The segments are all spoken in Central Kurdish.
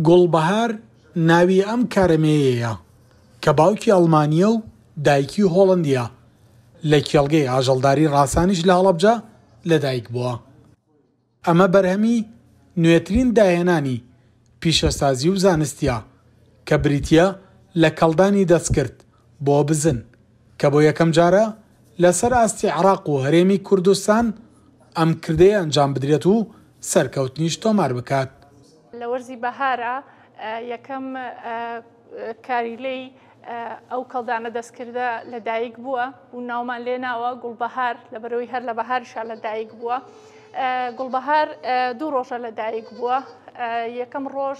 گوڵبەهار ناوی ئەم کارەمەیەیە کە باوکی ئەڵمانیە و دایکی هۆڵەندیە. لە کێڵگەی ئاژەڵداری ڕاسانیش لە هەڵەبجە لەدایک بووە. ئەمە بەرهەمی نوێترین داهێنانی پیشەسازی و زانستیە کە بریتیە لە کەڵدانی دەستکرد بۆ بزن کە بۆ یەکەم جارە لەسەر ئاستی عێراق و هەرێمی کوردستان ئەم کردەیە ئەنجام بدرێت و سەرکەوتنیش تۆمار بکات. لە وەرزی بەهارە یەکەم کاریلەی ئەو کەڵدانە دەستکردە لەدایک بووە و ناومان لێ ناوە گوڵبەهار لەبەرەوەی هەر لە بەهارشا لەدایک بووە. گوڵبەهار دوو ڕۆژە لەدایک بووە. یەکەم ڕۆژ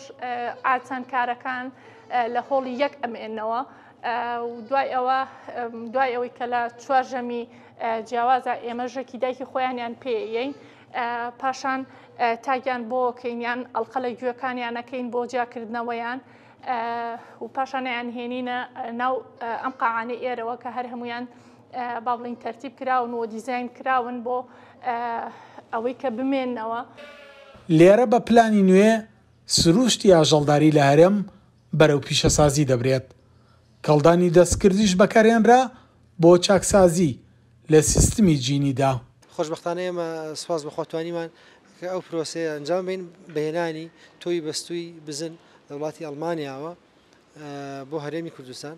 ئاچەند کارەکان لە هۆڵی یەک ئەمێنەوە و دوای ئەوەی کە لە چوارژەمی جیاوازە ئێمە ژەکی دایکی خۆیانیان پێیەین پاشان تاگیان بۆ کەینیان ئەڵقە لە گوێەکانیانەکەین بۆ جاکردنەوەیان و پاشانیان هێنینە ناو ئەم قاعانە ئێرەوە کە هەر هەمویان با بڵین تەرتیب کراون و دیزاین کراون بۆ ئەوەی کە بمێننەوە. لێرە بە پلانی نوێ سروشتی ئاژەڵداری لە هەرێم بەرەو پیشەسازی دەبرێت. کەڵدانی دەستکردیش بەکارهێنرا بۆ چاکسازی لە سیستمی جینیدا. خۆشبەختانە ئێمە سوپاس بەخوا توانیمان کە ئەو پرۆسەیە ئەنجام بدەین بەهێنانی تۆی بەستووی بزن لە وڵاتی ئەڵمانیاوە بۆ هەرێمی کوردستان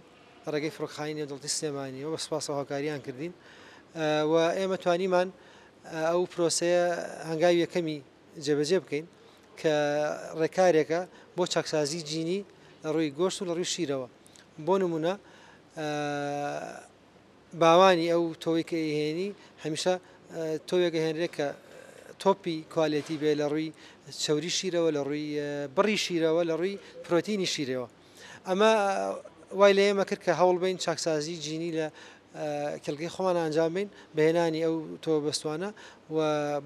ڕێگەی فڕۆکخانەی دەوڵەتی سلێمانیەوە بە سوپاسەوە هاوکاریان کردین و ئێمە توانیمان ئەو پرۆسەیە هەنگاوی یەکەمی جێبەجێ بکەین کە ڕێکارێکە بۆ چاکسازی جینی لە ڕووی گۆشت و لە ڕووی شیرەوە. بۆ نمونە باوانی ئەو تۆی کە هێنی هەمیشە تۆیەکە هێنرێت کە تۆپی کوالیتی بێ لە ڕووی چەوری شیرەوە لە ڕووی بڕی شیرەوە لە ڕووی پرۆتینی شیرەوە. ئەمە وای لە ئێمە کرد کە هەوڵ بین چاکسازی جینی لە کێڵگەی خۆمان ئەنجام بین بەهێنانی ئەو تۆ بەستوانە و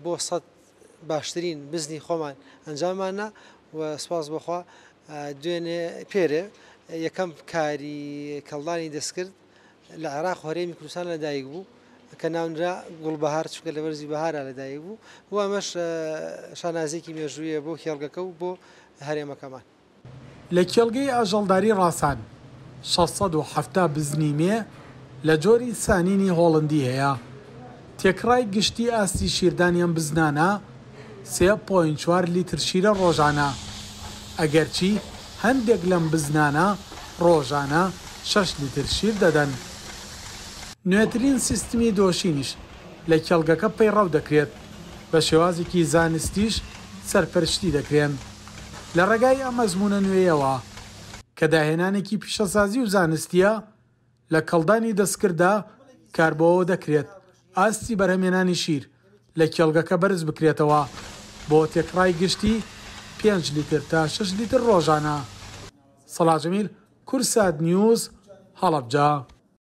بۆ سەد باشترین بزنی خۆمان ئەنجامانە و سپاس بەخوا دوێنێ پێرێ یەکەم کاری کەڵدانی دەستکرد لە عێراق و هەرێمی کوردستان لەدایک بوو کە ناونرا گوڵبەهار چونکە لە وەرزی بەهارە لەدایک بوو و ئەمەش شانازێکی مێژوویە بۆ کێڵگەکە و بۆ هەرێمەکەمان. لە کێڵگەی ئاژەڵداری ڕاسان 670 بزنی مێ لە جۆری سانینی هۆڵندی هەیە. تێکڕای گشتی ئاستی شیردانیان بزنانە 3.4 لیتر شیرە ڕۆژانە ئەگەرچی هەندێک لەم بزنانە ڕۆژانە 6 لیتر شیر دەدەن. نوێترین سیستمی دۆشینیش لە کێڵگەکە پەیڕەو دەکرێت بە شێوازێکی زانستیش سەرپەرشتی دەکرێن. لە ڕێگای ئەم مەزمونە نوێیەوە کە داهێنانێکی پیشەسازی و زانستیە لە کەڵدانی دەستکردا کار بۆەوە دەکرێت ئاستی بەرهەمێنانی شیر لە کێڵگەکە بەرز بکرێتەوە بۆ تێکڕای گشتی 5 لیتر تا 6 لیتر ڕۆژانە. سەلاح جەمیل، کورسات نیوز، هەڵەبجە.